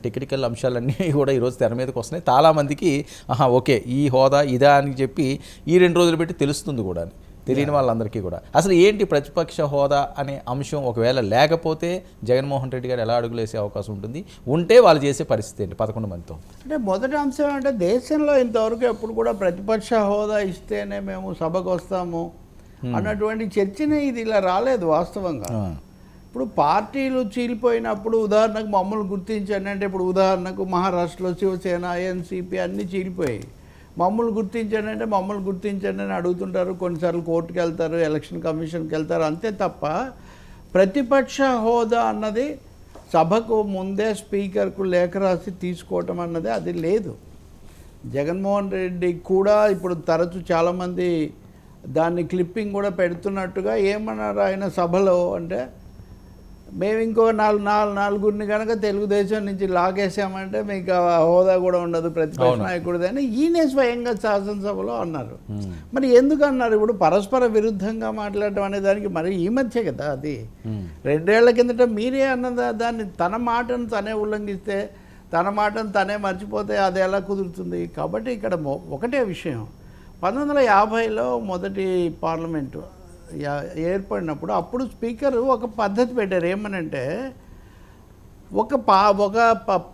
Technical అంశాలన్నీ కూడా ఈరోజు తెర మీదకి వస్తున్నాయి. చాలామందికి ఓకే ఈ హోదా ఇదా అని చెప్పి ఈ 2 రోజులు పెట్టి తెలుస్తుంది కూడా, తెలియని వాళ్ళందరికీ కూడా. అసలు ఏంటి ప్రతిపక్ష హోదా అనే అంశం ఒకవేళ లేకపోతే జగన్మోహన్ రెడ్డి గారు ఎలా అడుగులు వేసే అవకాశం ఉంటుంది, ఉంటే వాళ్ళు చేసే పరిస్థితి ఏంటి 11 మందితో? అంటే మొదటి అంశం అంటే దేశంలో ఇంతవరకు ఎప్పుడు కూడా ప్రతిపక్ష హోదా ఇస్తేనే మేము సభకు వస్తాము అన్నటువంటి చర్చనే ఇది ఇలా రాలేదు వాస్తవంగా. ఇప్పుడు పార్టీలు చీలిపోయినప్పుడు ఉదాహరణకు మమ్మల్ని గుర్తించండి అంటే, ఇప్పుడు ఉదాహరణకు మహారాష్ట్రలో శివసేన, ఎన్సీపీ అన్నీ చీలిపోయాయి. మమ్మల్ని గుర్తించండి అంటే మమ్మల్ని గుర్తించండి అని అడుగుతుంటారు. కొన్నిసార్లు కోర్టుకు వెళ్తారు, ఎలక్షన్ కమిషన్కి వెళ్తారు, అంతే తప్ప ప్రతిపక్ష హోదా అన్నది సభకు ముందే స్పీకర్కు లేఖ రాసి తీసుకోవటం అన్నది అది లేదు. జగన్మోహన్ రెడ్డి కూడా ఇప్పుడు తరచు చాలామంది దాన్ని క్లిప్పింగ్ కూడా పెడుతున్నట్టుగా ఏమన్నారు ఆయన సభలో అంటే, మేము ఇంకో నలుగురిని కనుక తెలుగుదేశం నుంచి లాగేసామంటే మీకు ఆ హోదా కూడా ఉండదు ప్రతిపక్ష నాయకుడిది అని ఈయనే స్వయంగా శాసనసభలో అన్నారు. మరి ఎందుకు అన్నారు? ఇప్పుడు పరస్పర విరుద్ధంగా మాట్లాడటం అనే దానికి మరి ఈ మధ్య కదా, అది 2 ఏళ్ల కిందట మీరే అన్నదా దాన్ని. తన మాటను తనే ఉల్లంఘిస్తే, తన మాటను తనే మర్చిపోతే అది ఎలా కుదురుతుంది? కాబట్టి ఇక్కడ ఒకటే విషయం, 1950లో మొదటి పార్లమెంటు ఏర్పడినప్పుడు అప్పుడు స్పీకరు ఒక పద్ధతి పెట్టారు. ఏమనంటే, ఒక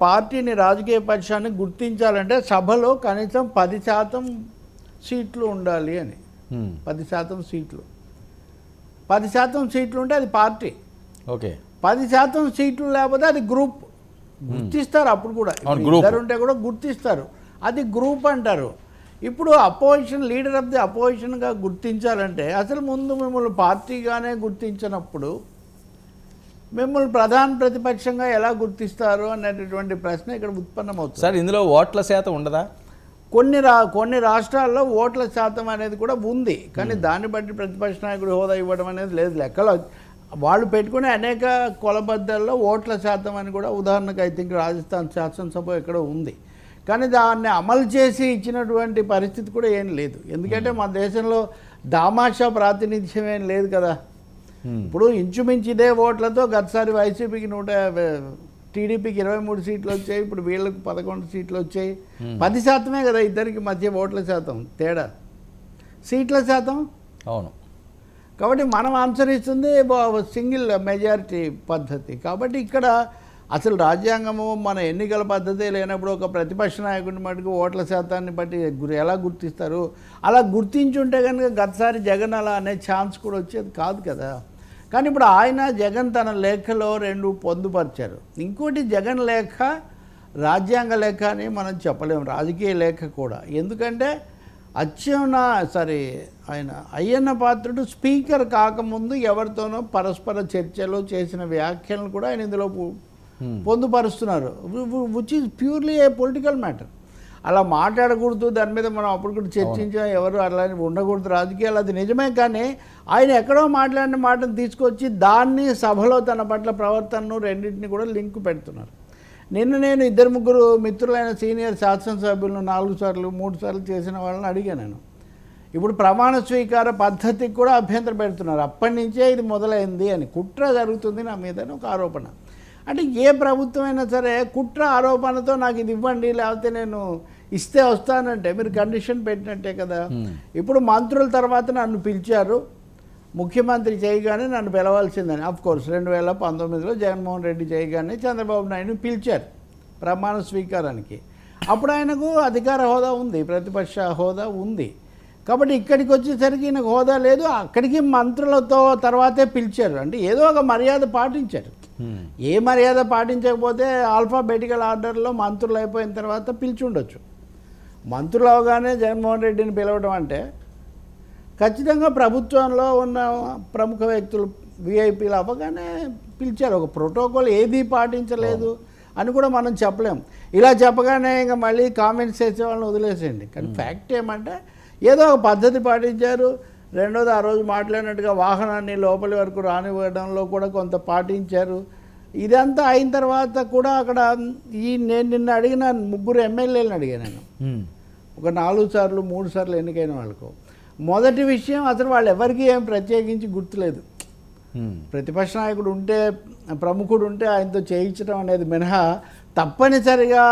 పార్టీని, రాజకీయ పక్షాన్ని గుర్తించాలంటే సభలో కనీసం 10% సీట్లు ఉండాలి అని. 10% సీట్లు, 10% సీట్లు ఉంటే అది పార్టీ. ఓకే, 10% సీట్లు లేకపోతే అది గ్రూప్. గుర్తిస్తారు అప్పుడు కూడా, ఇద్దరు ఉంటే కూడా గుర్తిస్తారు, అది గ్రూప్ అంటారు. ఇప్పుడు అపోజిషన్, లీడర్ ఆఫ్ ది అపోజిషన్గా గుర్తించాలంటే అసలు ముందు మిమ్మల్ని పార్టీగానే గుర్తించినప్పుడు మిమ్మల్ని ప్రధాన ప్రతిపక్షంగా ఎలా గుర్తిస్తారు అనేటటువంటి ప్రశ్న ఇక్కడ ఉత్పన్నమవుతుంది. సార్, ఇందులో ఓట్ల శాతం ఉండదా? కొన్ని రాష్ట్రాల్లో ఓట్ల శాతం అనేది కూడా ఉంది, కానీ దాన్ని బట్టి ప్రతిపక్ష నాయకుడు హోదా ఇవ్వడం అనేది లేదు. లెక్కలో వాళ్ళు పెట్టుకునే అనేక కొలబద్దల్లో ఓట్ల శాతం అని కూడా, ఉదాహరణకు ఐ థింక్ రాజస్థాన్ శాసనసభ ఎక్కడో ఉంది, కానీ దాన్ని అమలు చేసి ఇచ్చినటువంటి పరిస్థితి కూడా ఏం లేదు. ఎందుకంటే మన దేశంలో దామాషా ప్రాతినిధ్యం ఏం లేదు కదా. ఇప్పుడు ఇంచుమించు ఇదే ఓట్లతో గతసారి వైసీపీకి టీడీపీకి 23 సీట్లు వచ్చాయి, ఇప్పుడు వీళ్ళకు 11 సీట్లు వచ్చాయి. 10% కదా ఇద్దరికి మధ్య ఓట్ల శాతం తేడా, సీట్ల శాతం. అవును, కాబట్టి మనం అనుసరిస్తుంది సింగిల్ మెజారిటీ పద్ధతి. కాబట్టి ఇక్కడ అసలు రాజ్యాంగము, మన ఎన్నికల పద్ధతి లేనప్పుడు ఒక ప్రతిపక్ష నాయకుడిని మటుకు ఓట్ల శాతాన్ని బట్టి ఎలా గుర్తిస్తారు? అలా గుర్తించుంటే కనుక గతసారి జగన్ అలా అనే ఛాన్స్ కూడా వచ్చేది కాదు కదా. కానీ ఇప్పుడు జగన్ తన లేఖలో 2 పొందుపరిచారు. ఇంకోటి, జగన్ లేఖ రాజ్యాంగ లేఖ అని మనం చెప్పలేము, రాజకీయ లేఖ కూడా. ఎందుకంటే ఆయన అయ్యన్న పాత్రుడు స్పీకర్ కాకముందు ఎవరితోనో పరస్పర చర్చలో చేసిన వ్యాఖ్యలను కూడా ఆయన ఇందులో పొందుపరుస్తున్నారు, which is purely a political matter. అలా మాట్లాడకూడదు, దాని మీద మనం అప్పుడు కూడా చర్చించాం, ఎవరు అలా ఉండకూడదు రాజకీయాలు, అది నిజమే. కానీ ఆయన ఎక్కడో మాట్లాడిన మాటను తీసుకొచ్చి దాన్ని సభలో తన పట్ల ప్రవర్తనను రెండింటిని కూడా లింక్ పెడుతున్నారు. నేను 2-3 మిత్రులైన సీనియర్ శాసనసభ్యులను 4 సార్లు 3 సార్లు చేసిన వాళ్ళని అడిగాను. నేను ఇప్పుడు ప్రమాణ స్వీకార పద్ధతికి కూడా అభ్యంతరం పెడుతున్నారు. అప్పటి నుంచే ఇది మొదలైంది అని, కుట్ర జరుగుతుంది నా మీద ఒక ఆరోపణ. అంటే ఏ ప్రభుత్వం అయినా సరే కుట్ర ఆరోపణతో నాకు ఇది ఇవ్వండి, లేకపోతే నేను ఇస్తే వస్తానంటే మీరు కండిషన్ పెట్టినట్టే కదా. ఇప్పుడు మంత్రుల తర్వాత నన్ను పిలిచారు, ముఖ్యమంత్రి చేయగానే నన్ను పిలవాల్సిందని. అఫ్కోర్స్ 2019లో జగన్మోహన్ రెడ్డి చేయగానే చంద్రబాబు నాయుడుని పిలిచారు ప్రమాణ స్వీకారానికి. అప్పుడు ఆయనకు అధికార హోదా ఉంది, ప్రతిపక్ష హోదా ఉంది. కాబట్టి ఇక్కడికి వచ్చేసరికి ఈయనకు హోదా లేదు, అక్కడికి మంత్రులతో తర్వాతే పిలిచారు. అంటే ఏదో ఒక మర్యాద పాటించారు. ఏ మర్యాద పాటించకపోతే ఆల్ఫాబెటికల్ ఆర్డర్లో మంత్రులు అయిపోయిన తర్వాత పిలిచి ఉండొచ్చు. మంత్రులు అవగానే జగన్మోహన్ రెడ్డిని పిలవడం అంటే ఖచ్చితంగా ప్రభుత్వంలో ఉన్న ప్రముఖ వ్యక్తులు, విఐపీలు అవ్వగానే పిలిచారు. ఒక ప్రోటోకాల్ ఏది పాటించలేదు అని కూడా మనం చెప్పలేం. ఇలా చెప్పగానే ఇంకా మళ్ళీ కామెంట్స్ చేసే వాళ్ళని వదిలేసేయండి. కానీ ఫ్యాక్ట్ ఏమంటే ఏదో ఒక పద్ధతి పాటించారు. రెండోది, ఆ రోజు మాట్లాడినట్టుగా వాహనాన్ని లోపలి వరకు రానివ్వడంలో కూడా కొంత పాటించారు. ఇదంతా అయిన తర్వాత కూడా అక్కడ నేను నిన్న అడిగిన 3 ఎమ్మెల్యేలను అడిగాను నేను, ఒక 4 సార్లు 3 సార్లు ఎన్నికైన వాళ్ళకు. మొదటి విషయం, అసలు వాళ్ళు ఎవరికి ఏం ప్రత్యేకించి గుర్తులేదు. ప్రతిపక్ష నాయకుడు ఉంటే, ప్రముఖుడు ఉంటే ఆయనతో చేయించడం అనేది మినహా తప్పనిసరిగా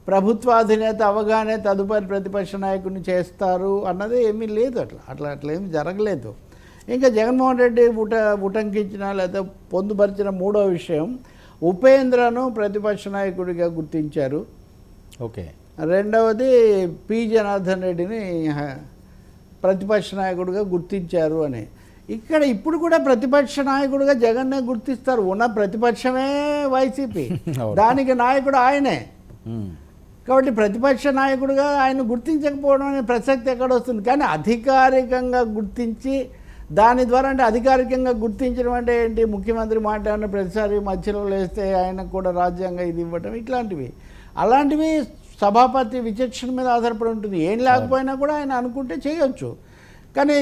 ప్రభుత్వాధినేత అవగానే తదుపరి ప్రతిపక్ష నాయకుడిని చేస్తారు అన్నది ఏమీ లేదు. అట్లా ఏమీ జరగలేదు. ఇంకా జగన్మోహన్ రెడ్డి ఉటంకించిన లేదా పొందుపరిచిన మూడో విషయం, ఉపేంద్రను ప్రతిపక్ష నాయకుడిగా గుర్తించారు. ఓకే. రెండవది పి జనార్దన్ రెడ్డిని ప్రతిపక్ష నాయకుడిగా గుర్తించారు అని. ఇక్కడ ఇప్పుడు కూడా ప్రతిపక్ష నాయకుడిగా జగన్నే గుర్తిస్తారు. ఉన్న ప్రతిపక్షమే వైసీపీ, దానికి నాయకుడు ఆయనే. కాబట్టి ప్రతిపక్ష నాయకుడిగా ఆయన గుర్తించకపోవడం అనే ప్రసక్తి ఎక్కడ వస్తుంది? కానీ అధికారికంగా గుర్తించి దాని ద్వారా, అంటే అధికారికంగా గుర్తించడం అంటే ఏంటి? ముఖ్యమంత్రి మాట్లాడిన ప్రతిసారి మధ్యలో లేస్తే ఆయనకు కూడా రాజ్యాంగ ఇది ఇవ్వటం, ఇట్లాంటివి. అలాంటివి సభాపతి విచక్షణ మీద ఆధారపడి ఉంటుంది. ఏం లేకపోయినా కూడా ఆయన అనుకుంటే చేయొచ్చు. కానీ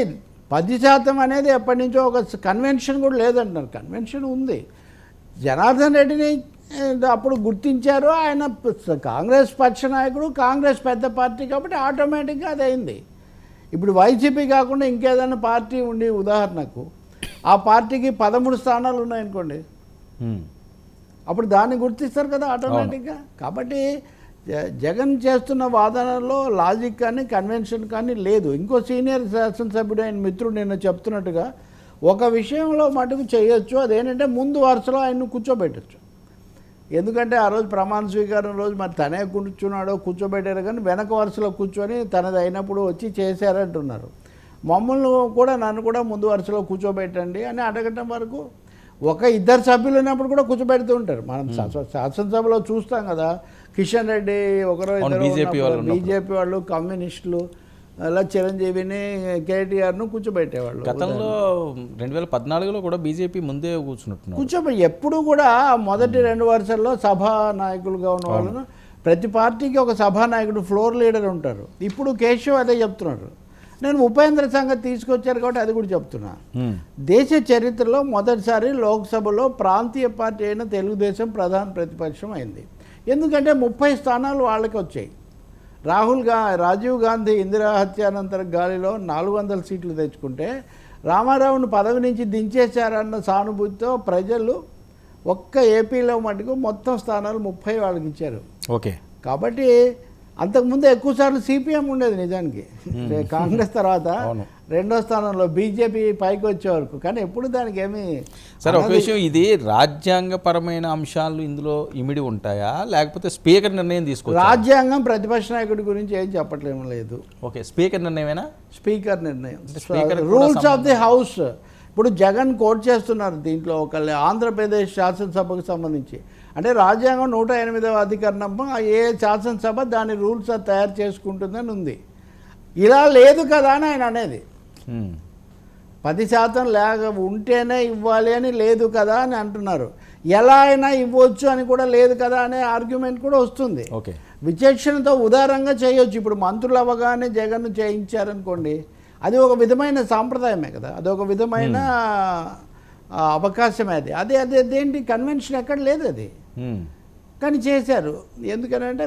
10% అనేది ఎప్పటి నుంచో ఒక కన్వెన్షన్ కూడా లేదంటున్నారు. కన్వెన్షన్ ఉంది. జనార్దన్ రెడ్డిని అప్పుడు గుర్తించారు. ఆయన కాంగ్రెస్ పక్ష నాయకుడు, కాంగ్రెస్ పెద్ద పార్టీ కాబట్టి ఆటోమేటిక్గా అది అయింది. ఇప్పుడు వైసీపీ కాకుండా ఇంకేదైనా పార్టీ ఉండి, ఉదాహరణకు ఆ పార్టీకి 13 స్థానాలు ఉన్నాయనుకోండి, అప్పుడు దాన్ని గుర్తిస్తారు కదా ఆటోమేటిక్గా. కాబట్టి జగన్ చేస్తున్న వాదనలో లాజిక్ కానీ కన్వెన్షన్ కానీ లేదు. ఇంకో సీనియర్ శాసనసభ్యుడు ఆయన మిత్రుడు నిన్న చెప్తున్నట్టుగా ఒక విషయంలో మటుకు చేయొచ్చు. అదేంటంటే ముందు వరుసలో ఆయన్ను కూర్చోబెట్టచ్చు. ఎందుకంటే ఆ రోజు ప్రమాణ స్వీకారం రోజు మరి తనే కూర్చున్నాడో కూర్చోబెట్టారు, కానీ వెనక వరుసలో కూర్చొని తనది అయినప్పుడు వచ్చి చేశారంటున్నారు. మమ్మల్ని కూడా, నన్ను కూడా ముందు వరుసలో కూర్చోబెట్టండి అని అడగటం వరకు, ఒక ఇద్దరు సభ్యులు ఉన్నప్పుడు కూడా కూర్చోబెడుతూ ఉంటారు. మనం శాసనసభలో చూస్తాం కదా, కిషన్ రెడ్డి ఒకరో ఇద్దరు, బీజేపీ వాళ్ళు, కమ్యూనిస్టులు, అలా చిరంజీవిని, కేటీఆర్ను కూర్చోబెట్టేవాళ్ళు. గతంలో 2014లో కూడా బీజేపీ ముందే కూర్చోబెట్టి ఎప్పుడు కూడా మొదటి 2 వరుసల్లో సభా నాయకులుగా ఉన్న వాళ్ళను, ప్రతి పార్టీకి ఒక సభానాయకుడు, ఫ్లోర్ లీడర్ ఉంటారు. ఇప్పుడు కేశవ్ అదే చెప్తున్నారు. నేను ఉపేంద్ర సంగతి తీసుకొచ్చారు కాబట్టి అది కూడా చెప్తున్నా. దేశ చరిత్రలో మొదటిసారి లోక్సభలో ప్రాంతీయ పార్టీ అయిన తెలుగుదేశం ప్రధాన ప్రతిపక్షం అయింది. ఎందుకంటే 30 స్థానాలు వాళ్ళకి వచ్చాయి. రాజీవ్ గాంధీ ఇందిరా హత్యానంతర గాలిలో 400 సీట్లు తెచ్చుకుంటే రామారావును పదవి నుంచి దించేశారన్న సానుభూతితో ప్రజలు ఒక్క ఏపీలో మటుకు మొత్తం స్థానాలు 30 వాళ్ళకి ఇచ్చారు. ఓకే. కాబట్టి అంతకుముందు ఎక్కువసార్లు సిపిఎం ఉండేది నిజానికి. కాంగ్రెస్ తర్వాత రెండో స్థానంలో బీజేపీ పైకి వచ్చే వరకు. కానీ ఎప్పుడు దానికి ఏమి. సరే, ఒక విషయం, ఇది రాజ్యాంగపరమైన అంశాలు ఇందులో ఇమిడి ఉంటాయా, లేకపోతే స్పీకర్ నిర్ణయం తీసుకోవచ్చు? రాజ్యాంగం ప్రతిపక్ష నాయకుడి గురించి ఏం చెప్పట్లేము లేదు. ఓకే, స్పీకర్ నిర్ణయమేనా? స్పీకర్ నిర్ణయం, రూల్స్ ఆఫ్ ది హౌస్. ఇప్పుడు జగన్ కోట్ చేస్తున్నారు దీంట్లో ఒకళ్ళు, ఆంధ్రప్రదేశ్ శాసనసభకు సంబంధించి. అంటే రాజ్యాంగం 108వ అధికరణం, ఏ శాసనసభ దాని రూల్స్ తయారు చేసుకుంటుందని ఉంది. ఇలా లేదు కదా అని ఆయన అనేది. 10% ఉంటేనే ఇవ్వాలి అని లేదు కదా అని అంటున్నారు. ఎలా అయినా ఇవ్వచ్చు అని కూడా లేదు కదా అనే ఆర్గ్యుమెంట్ కూడా వస్తుంది. ఓకే, విచక్షణతో ఉదారంగా చేయొచ్చు. ఇప్పుడు మంత్రులు అవ్వగానే జగన్ చేయించారనుకోండి, అది ఒక విధమైన సాంప్రదాయమే కదా, అదొక విధమైన అవకాశమే. అదేంటి కన్వెన్షన్ ఎక్కడ లేదు అది, కానీ చేశారు. ఎందుకనంటే